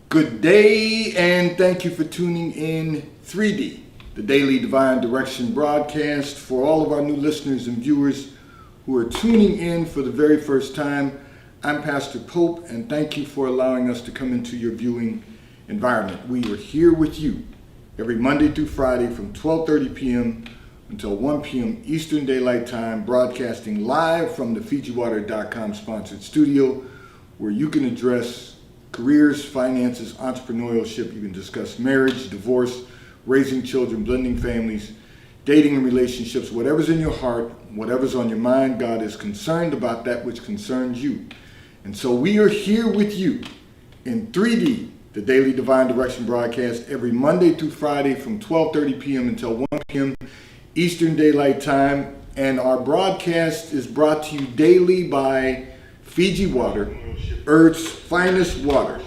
Good day, and thank you for tuning in 3D, the Daily Divine Direction broadcast. For all of our new listeners and viewers who are tuning in for the very first time, I'm Pastor Pope, and thank you for allowing us to come into your viewing environment. We are here with you every Monday through Friday from 12:30 p.m. until 1 p.m. Eastern Daylight Time, broadcasting live from the FijiWater.com sponsored studio, where you can address careers, finances, entrepreneurship. You can discuss marriage, divorce, raising children, blending families, dating and relationships, whatever's in your heart, whatever's on your mind. God is concerned about that which concerns you. And so we are here with you in 3D, the Daily Divine Direction broadcast, every Monday through Friday from 12:30 p.m. until 1 p.m. Eastern Daylight Time. And our broadcast is brought to you daily by Fiji Water, Earth's finest water.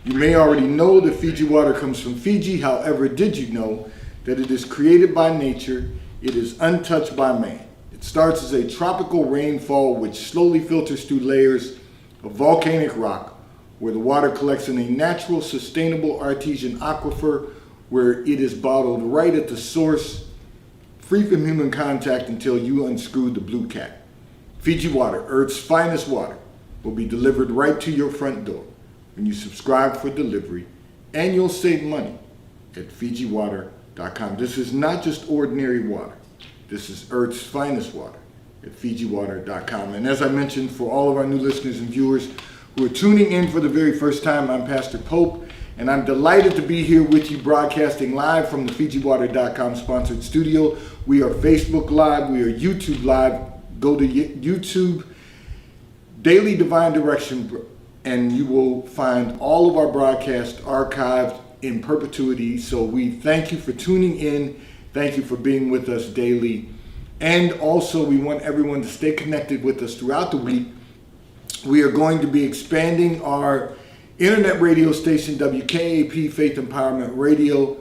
You may already know that Fiji water comes from Fiji. However, did you know that it is created by nature? It is untouched by man. It starts as a tropical rainfall which slowly filters through layers of volcanic rock, where the water collects in a natural, sustainable artesian aquifer, where it is bottled right at the source, free from human contact until you unscrew the blue cap. Fiji Water, Earth's finest water, will be delivered right to your front door when you subscribe for delivery, and you'll save money at FijiWater.com. This is not just ordinary water. This is Earth's finest water at FijiWater.com. And as I mentioned, for all of our new listeners and viewers who are tuning in for the very first time, I'm Pastor Pope, and I'm delighted to be here with you, broadcasting live from the FijiWater.com sponsored studio. We are Facebook Live, we are YouTube Live. Go to YouTube, Daily Divine Direction, and you will find all of our broadcasts archived in perpetuity. So we thank you for tuning in. Thank you for being with us daily. And also, we want everyone to stay connected with us throughout the week. We are going to be expanding our internet radio station, WKAP Faith Empowerment Radio.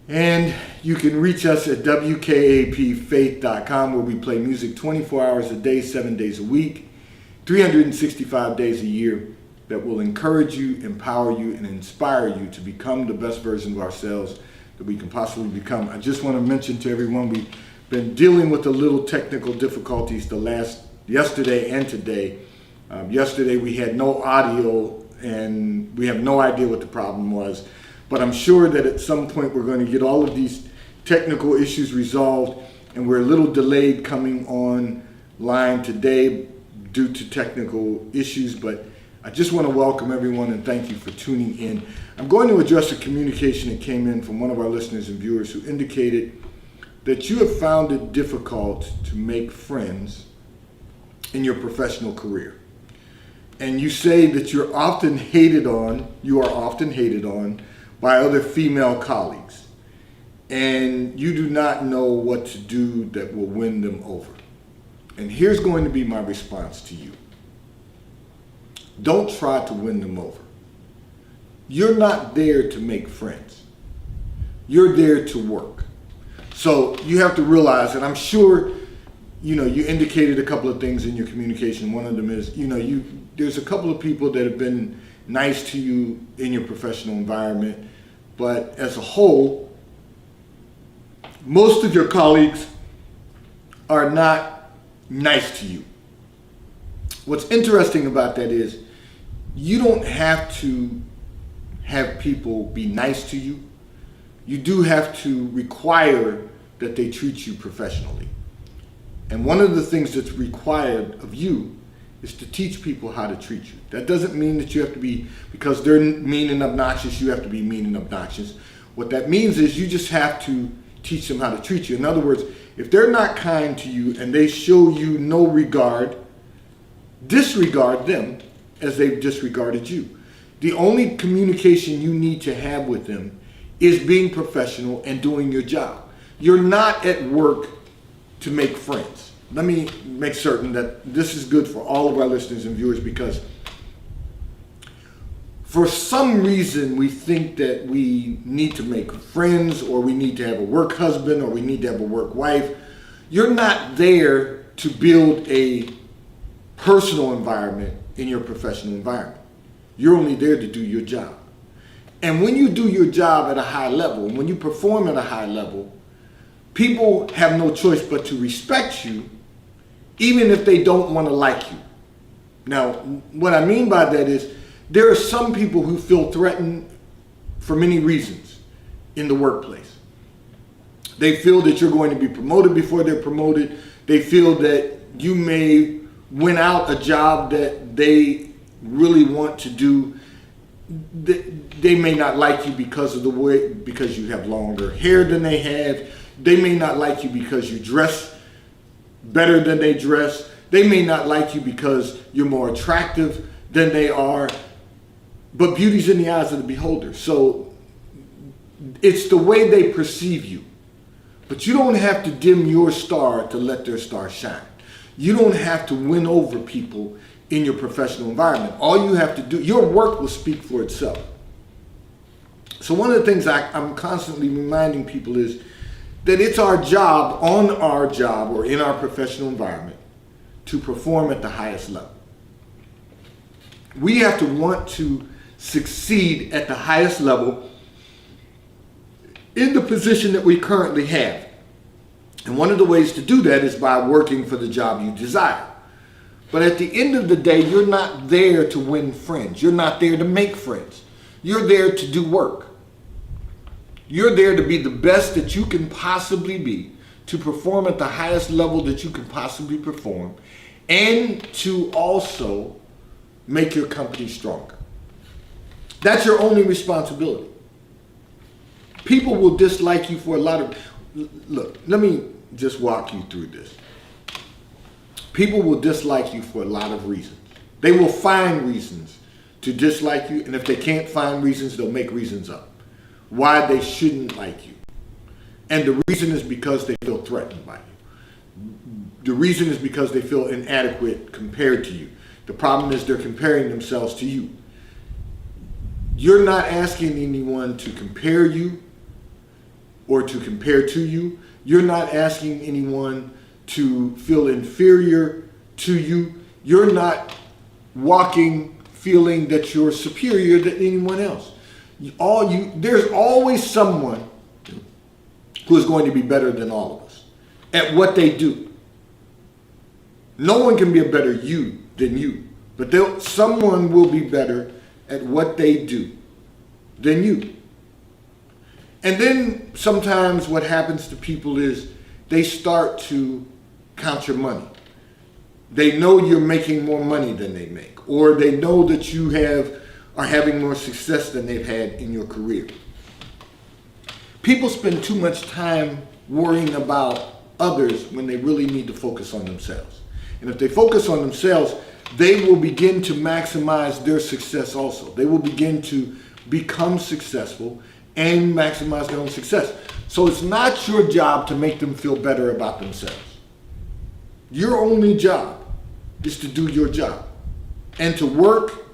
And you can reach us at WKAPfaith.com, where we play music 24 hours a day, 7 days a week, 365 days a year, that will encourage you, empower you, and inspire you to become the best version of ourselves that we can possibly become. I just want to mention to everyone, we've been dealing with a little technical difficulties yesterday and today. Yesterday we had no audio, and we have no idea what the problem was. But I'm sure that at some point we're going to get all of these technical issues resolved, and we're a little delayed coming online today due to technical issues, but I just want to welcome everyone and thank you for tuning in. I'm going to address a communication that came in from one of our listeners and viewers who indicated that you have found it difficult to make friends in your professional career. And you say that you are often hated on by other female colleagues, and you do not know what to do that will win them over. And here's going to be my response to you. Don't try to win them over. You're not there to make friends. You're there to work. So you have to realize, and I'm sure, you indicated a couple of things in your communication. One of them is, there's a couple of people that have been nice to you in your professional environment, but as a whole, most of your colleagues are not nice to you. What's interesting about that is you don't have to have people be nice to you. You do have to require that they treat you professionally. And one of the things that's required of you is to teach people how to treat you. That doesn't mean that you have to be, because they're mean and obnoxious, you have to be mean and obnoxious. What that means is you just have to teach them how to treat you. In other words, if they're not kind to you and they show you no regard, disregard them as they've disregarded you. The only communication you need to have with them is being professional and doing your job. You're not at work to make friends. Let me make certain that this is good for all of our listeners and viewers, because for some reason we think that we need to make friends, or we need to have a work husband, or we need to have a work wife. You're not there to build a personal environment in your professional environment. You're only there to do your job. And when you do your job at a high level, when you perform at a high level, people have no choice but to respect you, even if they don't want to like you. Now, what I mean by that is there are some people who feel threatened for many reasons in the workplace. They feel that you're going to be promoted before they're promoted. They feel that you may win out a job that they really want to do. They may not like you because of the way, because you have longer hair than they have. They may not like you because you dress better than they dress. They may not like you because you're more attractive than they are. But beauty's in the eyes of the beholder. So it's the way they perceive you. But you don't have to dim your star to let their star shine. You don't have to win over people in your professional environment. All you have to do, your work will speak for itself. So one of the things I'm constantly reminding people is that it's our job, on our job or in our professional environment, to perform at the highest level. We have to want to succeed at the highest level in the position that we currently have. And one of the ways to do that is by working for the job you desire. But at the end of the day, you're not there to win friends. You're not there to make friends. You're there to do work. You're there to be the best that you can possibly be, to perform at the highest level that you can possibly perform, and to also make your company stronger. That's your only responsibility. People will dislike you for a lot of... Look, let me just walk you through this. People will dislike you for a lot of reasons. They will find reasons to dislike you, and if they can't find reasons, they'll make reasons up why they shouldn't like you. And the reason is because they feel threatened by you. The reason is because they feel inadequate compared to you. The problem is they're comparing themselves to you. You're not asking anyone to compare you or to compare to you. You're not asking anyone to feel inferior to you. You're not walking feeling that you're superior to anyone else. There's always someone who is going to be better than all of us at what they do. No one can be a better you than you, but someone will be better at what they do than you. And then sometimes what happens to people is they start to count your money. They know you're making more money than they make, or they know that you are having more success than they've had in your career. People spend too much time worrying about others when they really need to focus on themselves. And if they focus on themselves, they will begin to maximize their success also. They will begin to become successful and maximize their own success. So it's not your job to make them feel better about themselves. Your only job is to do your job and to work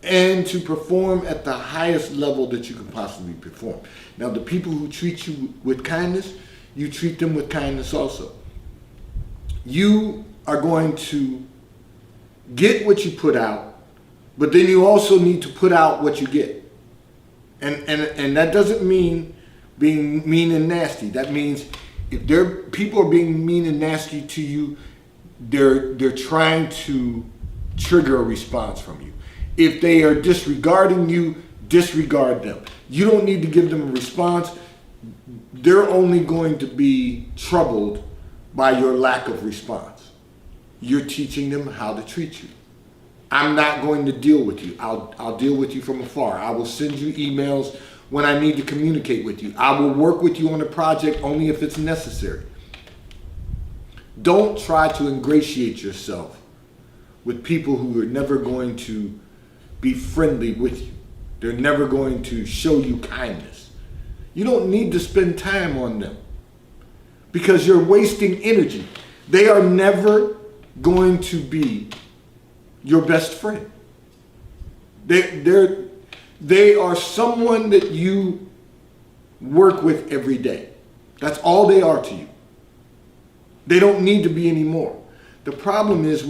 and to perform at the highest level that you can possibly perform. Now, the people who treat you with kindness, you treat them with kindness also. You are going to get what you put out, but then you also need to put out what you get. And that doesn't mean being mean and nasty. That means if people are being mean and nasty to you, they're trying to trigger a response from you. If they are disregarding you, disregard them. You don't need to give them a response. They're only going to be troubled by your lack of response. You're teaching them how to treat you. I'm not going to deal with you. I'll deal with you from afar. I will send you emails when I need to communicate with you. I will work with you on a project only if it's necessary. Don't try to ingratiate yourself with people who are never going to be friendly with you. They're never going to show you kindness. You don't need to spend time on them because you're wasting energy. They are never going to be your best friend. They are someone that you work with every day. That's all they are to you. They don't need to be anymore. The problem is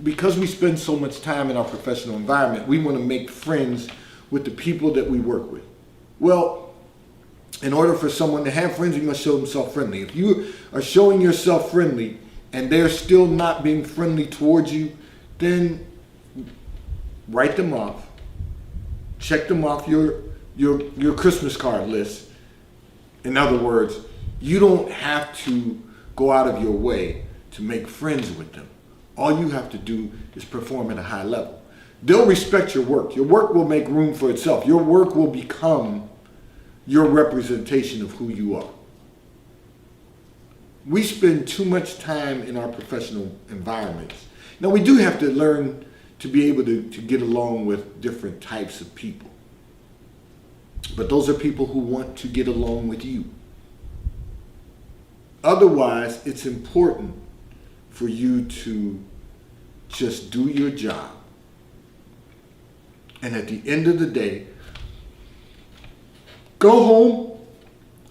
because we spend so much time in our professional environment, we want to make friends with the people that we work with. Well, in order for someone to have friends, you must show themselves friendly. If you are showing yourself friendly and they're still not being friendly towards you, then write them off. Check them off your Christmas card list. In other words, you don't have to go out of your way to make friends with them. All you have to do is perform at a high level. They'll respect your work. Your work will make room for itself. Your work will become your representation of who you are. We spend too much time in our professional environments. Now, we do have to learn to be able to get along with different types of people. But those are people who want to get along with you. Otherwise, it's important for you to just do your job. And at the end of the day, go home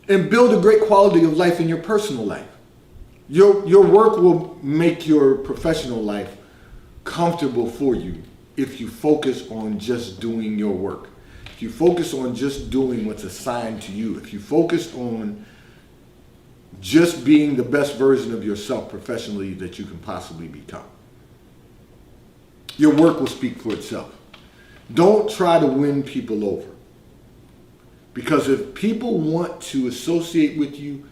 and build a great quality of life in your personal life. Your work will make your professional life comfortable for you if you focus on just doing your work. If you focus on just doing what's assigned to you, if you focus on just being the best version of yourself professionally that you can possibly become, your work will speak for itself. Don't try to win people over. Because if people want to associate with you,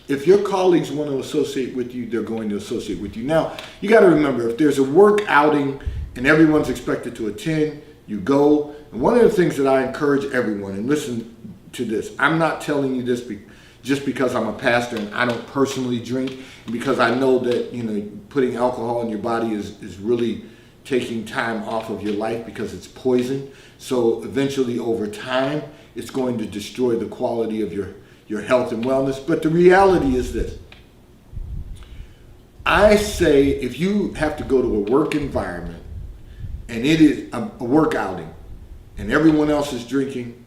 if your colleagues want to associate with you, they're going to associate with you. Now, you got to remember, if there's a work outing and everyone's expected to attend, you go. And one of the things that I encourage everyone, and listen to this, I'm not telling you this just because I'm a pastor and I don't personally drink, because I know that, putting alcohol in your body is really taking time off of your life because it's poison. So eventually over time, it's going to destroy the quality of your health and wellness. But the reality is this. I say if you have to go to a work environment and it is a work outing and everyone else is drinking,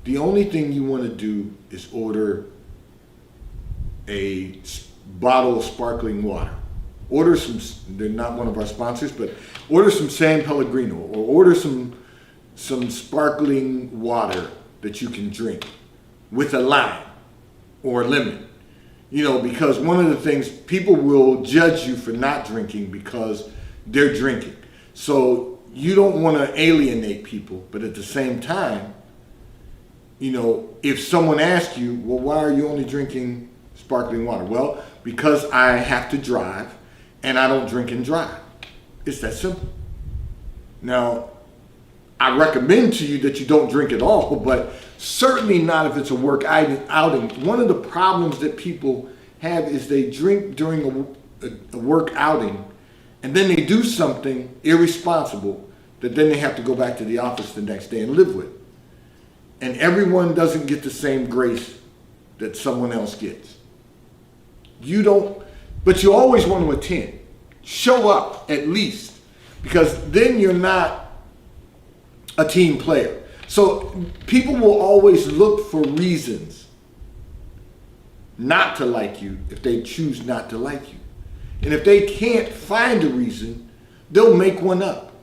the only thing you want to do is order a bottle of sparkling water. Order some, they're not one of our sponsors, but order some San Pellegrino or order some sparkling water that you can drink with a lime or a lemon. Because one of the things, people will judge you for not drinking because they're drinking. So you don't want to alienate people, but at the same time, if someone asks you, well, why are you only drinking sparkling water? Well, because I have to drive and I don't drink and drive. It's that simple. Now, I recommend to you that you don't drink at all, but certainly not if it's a work outing. One of the problems that people have is they drink during a work outing and then they do something irresponsible that then they have to go back to the office the next day and live with. And everyone doesn't get the same grace that someone else gets. But you always want to attend. Show up at least, because then you're not a team player. So people will always look for reasons not to like you if they choose not to like you. And if they can't find a reason, they'll make one up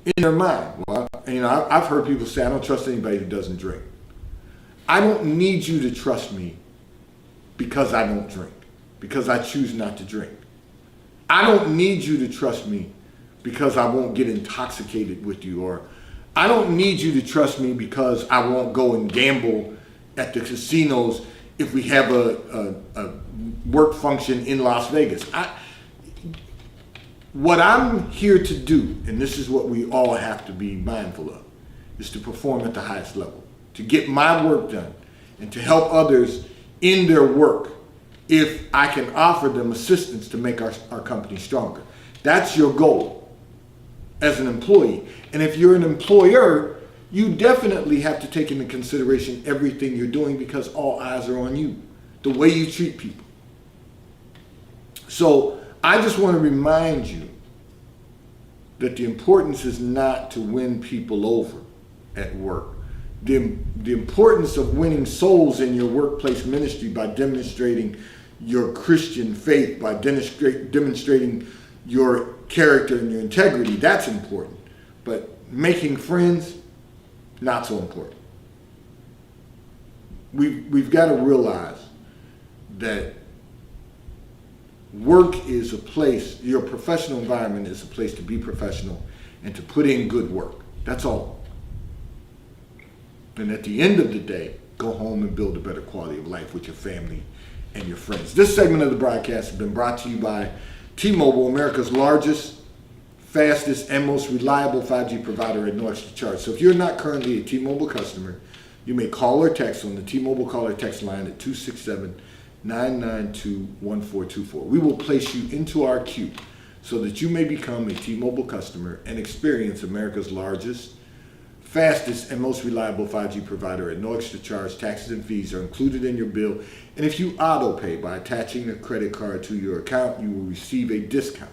in their mind. Well, I've heard people say, I don't trust anybody who doesn't drink. I don't need you to trust me because I don't drink, because I choose not to drink. I don't need you to trust me because I won't get intoxicated with you, or I don't need you to trust me because I won't go and gamble at the casinos if we have a work function in Las Vegas. What I'm here to do, and this is what we all have to be mindful of, is to perform at the highest level, to get my work done, and to help others in their work if I can offer them assistance to make our company stronger. That's your goal as an employee. And if you're an employer, you definitely have to take into consideration everything you're doing, because all eyes are on you, the way you treat people. So I just want to remind you that the importance is not to win people over at work. The importance of winning souls in your workplace ministry by demonstrating your Christian faith, by demonstrating your character and your integrity, that's important. But making friends, not so important. we've got to realize that work is a place, your professional environment is a place to be professional and to put in good work. That's all. And at the end of the day, go home and build a better quality of life with your family and your friends. This segment of the broadcast has been brought to you by T-Mobile, America's largest, fastest, and most reliable 5G provider at no extra charge. So if you're not currently a T-Mobile customer, you may call or text on the T-Mobile call or text line at 267-992-1424. We will place you into our queue so that you may become a T-Mobile customer and experience America's largest, fastest, and most reliable 5G provider at no extra charge. Taxes and fees are included in your bill. And if you auto pay by attaching a credit card to your account, you will receive a discount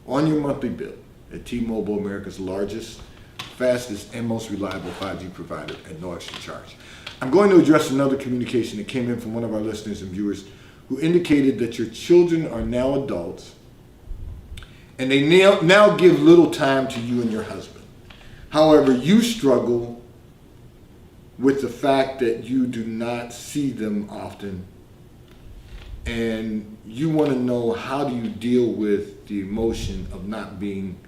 on your monthly bill at T-Mobile, America's largest, fastest, and most reliable 5G provider at no extra charge. I'm going to address another communication that came in from one of our listeners and viewers who indicated that your children are now adults and they now give little time to you and your husband. However, you struggle with the fact that you do not see them often, and you want to know, how do you deal with the emotion of not being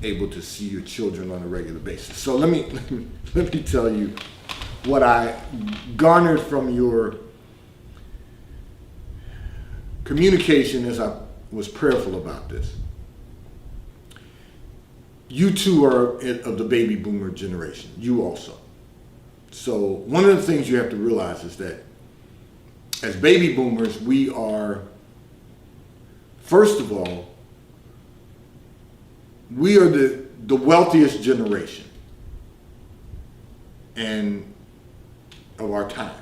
able to see your children on a regular basis? So let me tell you what I garnered from your communication as I was prayerful about this. You too are of the baby boomer generation. You also. So one of the things you have to realize is that as baby boomers, we are, first of all, we are the wealthiest generation and of our time.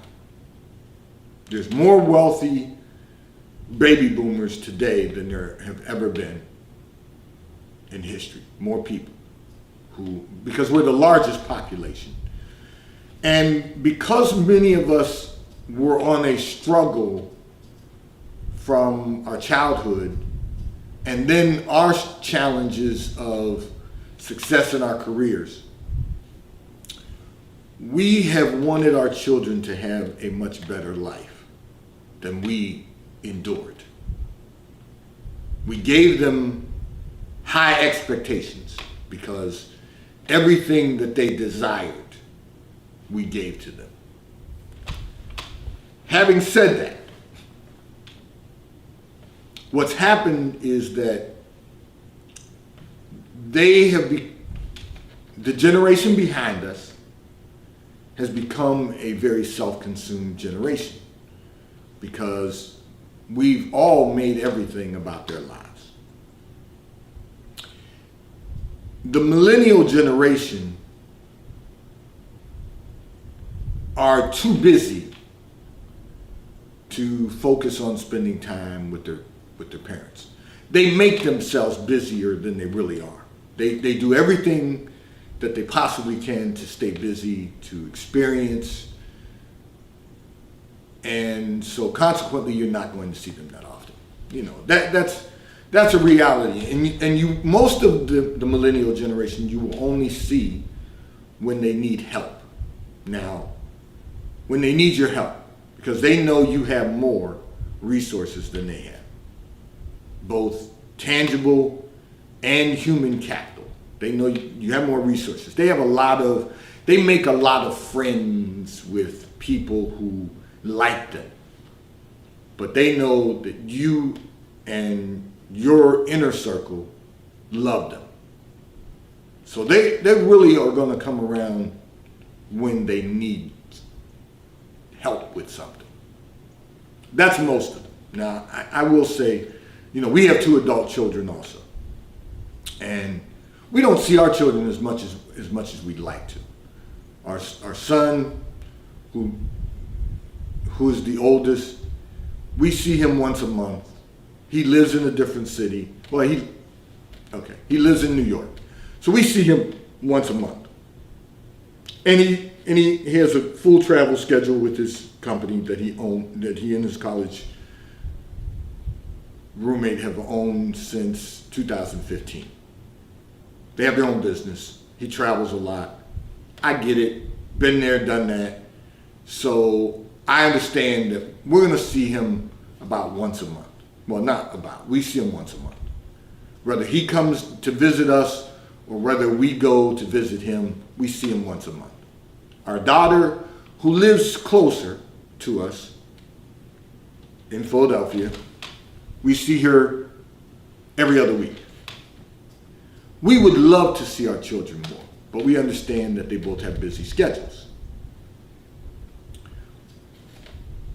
There's more wealthy baby boomers today than there have ever been in history. More people because we're the largest population. And because many of us were on a struggle from our childhood, and then our challenges of success in our careers, we have wanted our children to have a much better life than we endured. We gave them high expectations because everything that they desired, we gave to them. Having said that, what's happened is that the generation behind us has become a very self-consumed generation because we've all made everything about their lives. The millennial generation are too busy to focus on spending time with their parents. They make themselves busier than they really are. They do everything that they possibly can to stay busy, to experience, and so consequently you're not going to see them that often. You know, that's a reality. And you most of the millennial generation you will only see when they need help. Now, when they need your help, because they know you have more resources than they have, both tangible and human capital. They know you have more resources. They make a lot of friends with people who like them, but they know that you and your inner circle love them. So they really are going to come around when they need help with something. That's most of them. Now, I will say, we have 2 adult children also, and we don't see our children as much as we'd like to. Our son, who is the oldest, we see him once a month. He lives in a different city. Well, he lives in New York, so we see him once a month, and he has a full travel schedule with his company that he and his college roommate have owned since 2015. They have their own business. He travels a lot. I get it. Been there, done that. So I understand that we're going to see him about once a month. Well, not about. We see him once a month. Whether he comes to visit us or whether we go to visit him, we see him once a month. Our daughter, who lives closer to us in Philadelphia, we see her every other week. We would love to see our children more, but we understand that they both have busy schedules.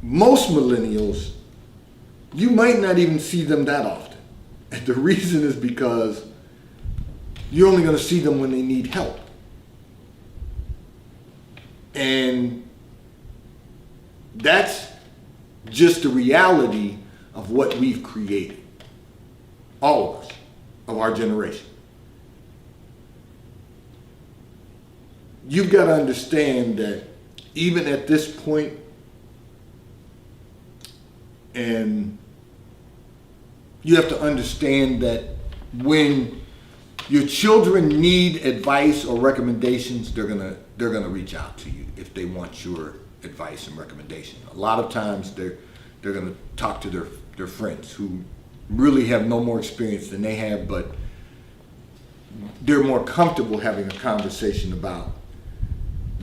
Most millennials, you might not even see them that often. And the reason is because you're only going to see them when they need help. And that's just the reality of what we've created. All of us, of our generation. You've got to understand that even at this point, and you have to understand that when your children need advice or recommendations, they're gonna reach out to you if they want your advice and recommendation. A lot of times they're gonna talk to their friends who really have no more experience than they have, but they're more comfortable having a conversation about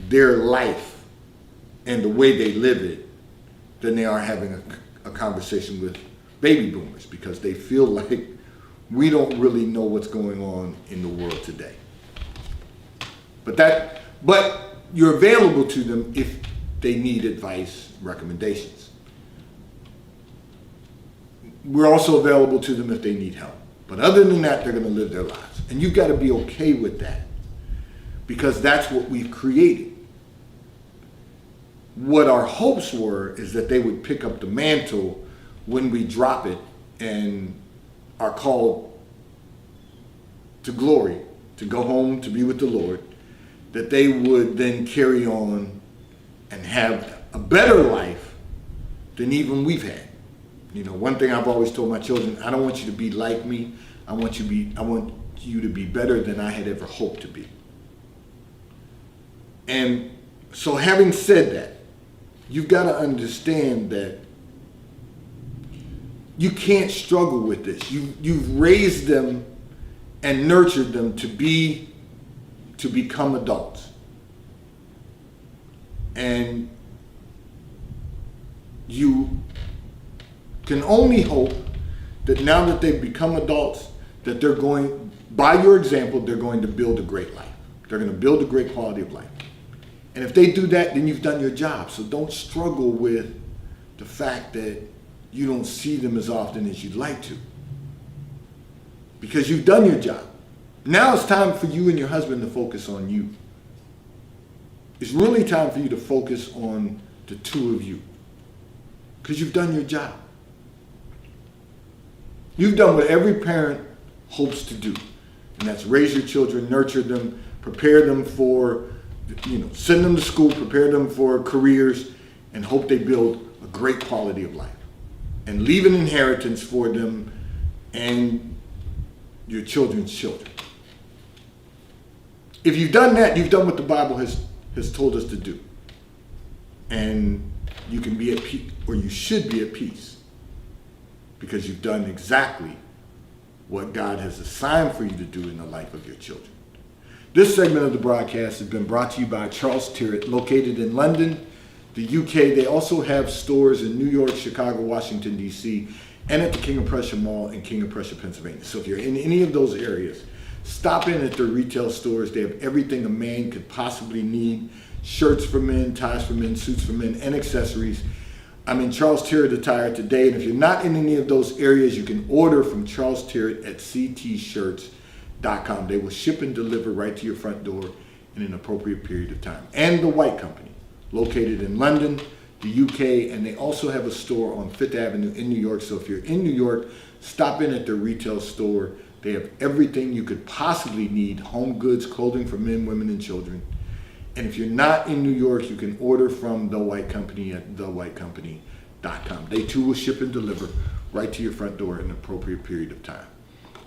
their life and the way they live it than they are having a conversation with baby boomers, because they feel like we don't really know what's going on in the world today. But you're available to them if they need advice, recommendations. We're also available to them if they need help. But other than that, they're going to live their lives. And you've got to be okay with that, because that's what we've created. What our hopes were is that they would pick up the mantle when we drop it and are called to glory, to go home to be with the Lord, that they would then carry on and have a better life than even we've had. You know, one thing I've always told my children, I don't want you to be like me. I want you to be better than I had ever hoped to be. And so having said that, you've got to understand that you can't struggle with this. You've raised them and nurtured them to become adults. And you can only hope that now that they've become adults, that they're going, by your example, they're going to build a great life. They're going to build a great quality of life. And if they do that, then you've done your job. So don't struggle with the fact that you don't see them as often as you'd like to, because you've done your job. Now it's time for you and your husband to focus on you. It's really time for you to focus on the two of you, because you've done your job. You've done what every parent hopes to do, and that's raise your children, nurture them, prepare them for, send them to school, prepare them for careers, and hope they build a great quality of life and leave an inheritance for them and your children's children. If you've done that, you've done what the Bible has told us to do. And you can be at peace, or you should be at peace, because you've done exactly what God has assigned for you to do in the life of your children. This segment of the broadcast has been brought to you by Charles Tyrwhitt, located in London, the UK. They also have stores in New York, Chicago, Washington, D.C., and at the King of Prussia Mall in King of Prussia, Pennsylvania. So if you're in any of those areas, stop in at their retail stores. They have everything a man could possibly need: shirts for men, ties for men, suits for men, and accessories. I'm in Charles Tyrwhitt Attire today, and if you're not in any of those areas, you can order from Charles Tyrwhitt at ctshirts.com. They will ship and deliver right to your front door in an appropriate period of time. And The White Company, located in London, the UK, and they also have a store on Fifth Avenue in New York. So if you're in New York, stop in at their retail store. They have everything you could possibly need: home goods, clothing for men, women, and children. And if you're not in New York, you can order from The White Company at thewhitecompany.com. They too will ship and deliver right to your front door in an appropriate period of time.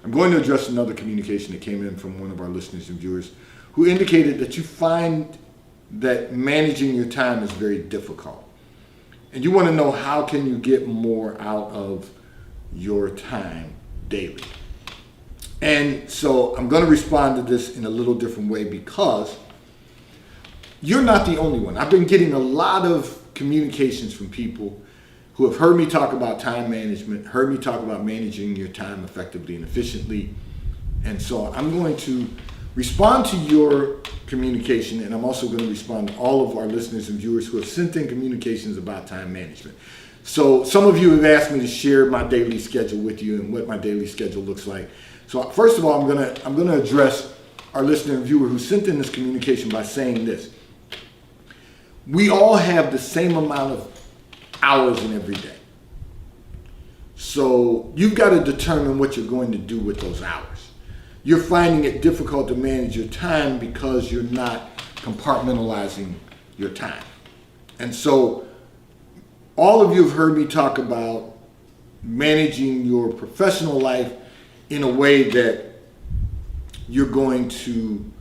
I'm going to address another communication that came in from one of our listeners and viewers, who indicated that you find that managing your time is very difficult. and you want to know how can you get more out of your time daily. And so I'm going to respond to this in a little different way because you're not the only one. I've been getting a lot of communications from people who have heard me talk about time management, heard me talk about managing your time effectively and efficiently. And so I'm going to respond to your communication, and I'm also going to respond to all of our listeners and viewers who have sent in communications about time management. So some of you have asked me to share my daily schedule with you and what my daily schedule looks like. So first of all, I'm going to address our listener and viewer who sent in this communication by saying this. We all have the same amount of hours in every day. So you've got to determine what you're going to do with those hours. You're finding it difficult to manage your time because you're not compartmentalizing your time. And so all of you have heard me talk about managing your professional life in a way that you're going to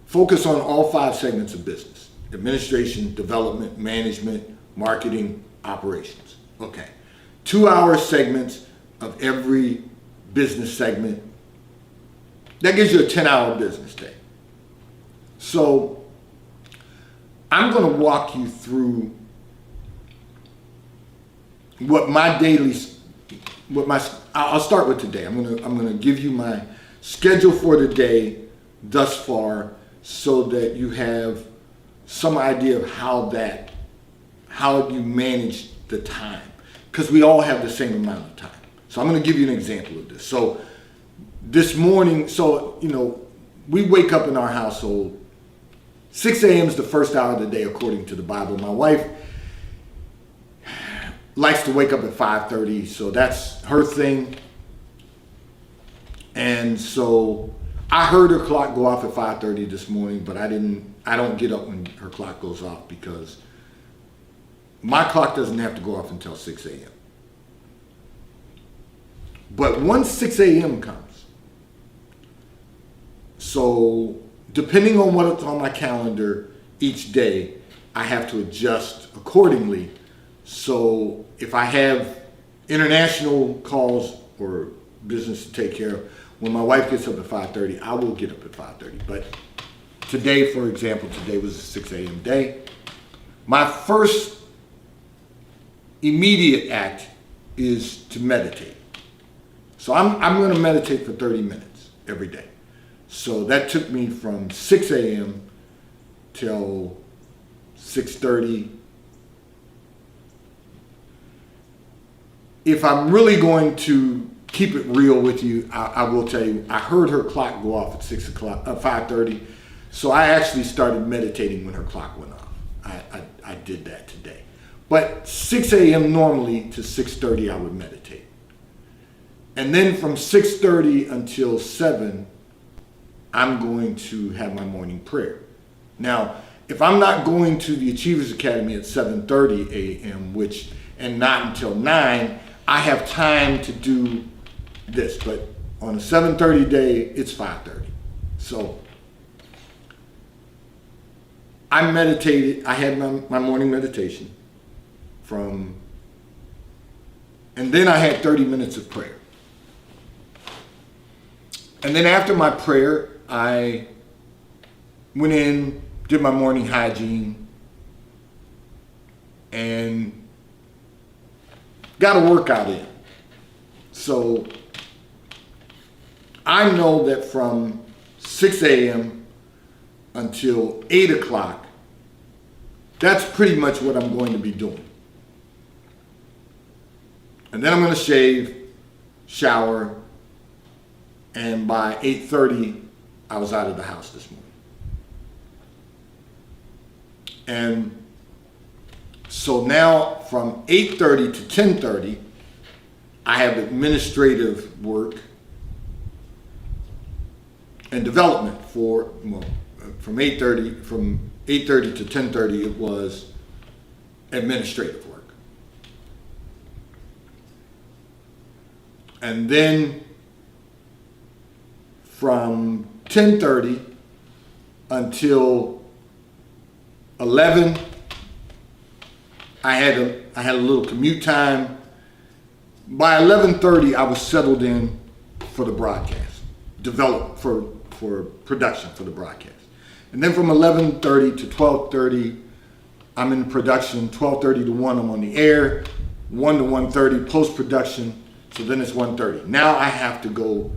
focus on all 5 segments of business: administration, development, management, marketing, operations. Okay. 2-hour segments of every business segment. That gives you a 10-hour business day. So I'm going to walk you through I'll start with today. I'm going to give you my schedule for the day thus far so that you have some idea of how you manage the time, because we all have the same amount of time. So I'm going to give you an example of this. So this morning, we wake up in our household. 6 a.m. is the first hour of the day according to the Bible. My wife likes to wake up at 5:30, so that's her thing. And so I heard her clock go off at 5:30 this morning, but I don't get up when her clock goes off because my clock doesn't have to go off until 6 a.m. But once 6 a.m. comes, so depending on what's on my calendar each day, I have to adjust accordingly. So if I have international calls or business to take care of, when my wife gets up at 5:30, I will get up at 5:30. But today, for example, today was a 6 a.m. day. My first immediate act is to meditate. So I'm going to meditate for 30 minutes every day. So that took me from 6 a.m. till 6:30. If I'm really going to keep it real with you, I will tell you, I heard her clock go off at 5:30. So I actually started meditating when her clock went off. I did that today. But 6 a.m. normally to 6:30, I would meditate. And then from 6:30 until 7, I'm going to have my morning prayer. Now, if I'm not going to the Achievers Academy at 7:30 a.m., and not until 9, I have time to do this. But on a 7:30 day, it's 5:30. So I meditated. I had my morning meditation and then I had 30 minutes of prayer. And then after my prayer, I went in, did my morning hygiene, and got a workout in. So I know that from 6 a.m. until 8 o'clock, that's pretty much what I'm going to be doing. And then I'm going to shave, shower, and by 8:30, I was out of the house this morning. And so now from 8:30 to 10:30, I have administrative work and development from 8:30 to 10:30, it was administrative work. And then from 10:30 until 11, I had a little commute time. By 11:30, I was settled in for the broadcast, developed for production for the broadcast. And then from 11:30 to 12:30, I'm in production. 12:30 to 1, I'm on the air. 1 to 1:30, post-production. So then it's 1:30. Now I have to go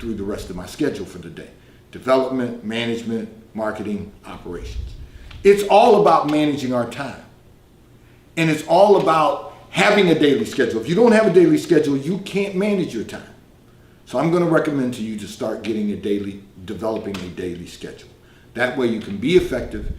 through the rest of my schedule for the day. Development, management, marketing, operations. It's all about managing our time. And it's all about having a daily schedule. If you don't have a daily schedule, you can't manage your time. So I'm going to recommend to you to start developing a daily schedule. That way you can be effective